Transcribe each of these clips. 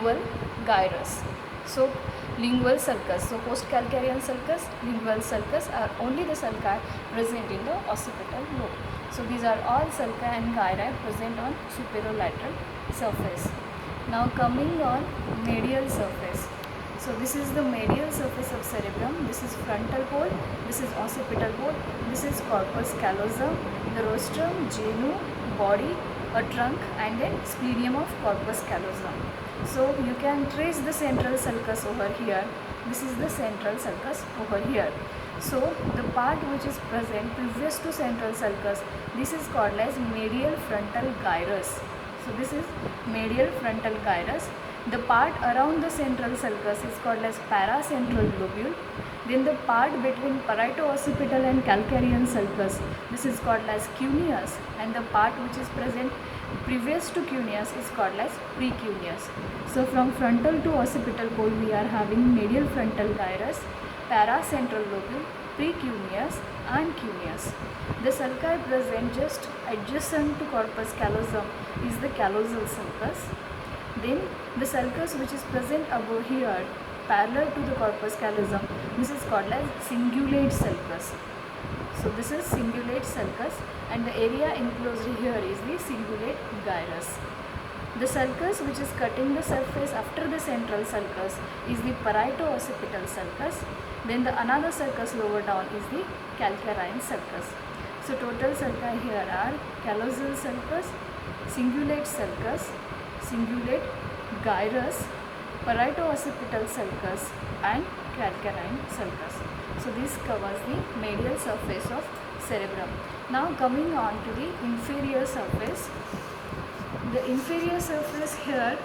lingual gyrus. So lingual sulcus, so post-calcarean sulcus, lingual sulcus are only the sulci present in the occipital lobe. So these are all sulci and gyri present on superolateral surface. Now coming on medial surface. So this is the medial surface of cerebrum. This is frontal pole, this is occipital pole, this is corpus callosum, the rostrum, genu, body, a trunk, and then splenium of corpus callosum. So you can trace the central sulcus over here. This is the central sulcus over here. So the part which is present previous to central sulcus, this is called as medial frontal gyrus. So this is medial frontal gyrus. The part around the central sulcus is called as paracentral lobule. Then the part between parieto-occipital and calcarean sulcus, this is called as cuneus, and the part which is present previous to cuneus is called as precuneus. So from frontal to occipital pole we are having medial frontal gyrus, paracentral lobule, precuneus and cuneus. The sulci present just adjacent to corpus callosum is the callosal sulcus. Then the sulcus which is present above here parallel to the corpus callosum, this is called as cingulate sulcus. So this is cingulate sulcus and the area enclosed here is the cingulate gyrus. The sulcus which is cutting the surface after the central sulcus is the parieto-occipital sulcus. Then the another sulcus lower down is the calcarine sulcus. So total sulci here are callosal sulcus, cingulate sulcus, cingulate gyrus, parieto-occipital sulcus and calcarine sulcus. So this covers the medial surface of cerebrum. Now coming on to the inferior surface. The inferior surface here,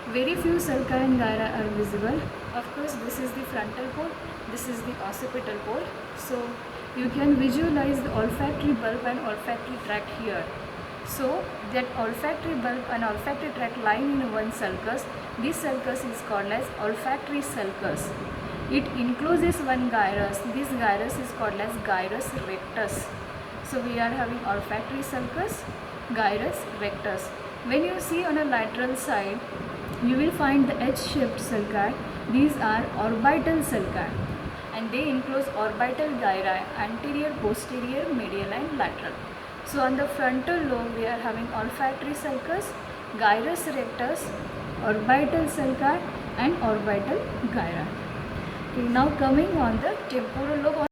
very few sulci and gyri are visible. Of course this is the frontal pole, this is the occipital pole. So you can visualize the olfactory bulb and olfactory tract here. So that olfactory bulb and olfactory tract lying in one sulcus, this sulcus is called as olfactory sulcus. It encloses one gyrus. This gyrus is called as gyrus rectus. So we are having olfactory sulcus, gyrus rectus. When you see on a lateral side, you will find the H-shaped sulci. These are orbital sulci and they enclose orbital gyri, anterior, posterior, medial and lateral. So on the frontal lobe we are having olfactory sulcus, gyrus rectus, orbital sulci and orbital gyri. Okay, now coming on the temporal lobe.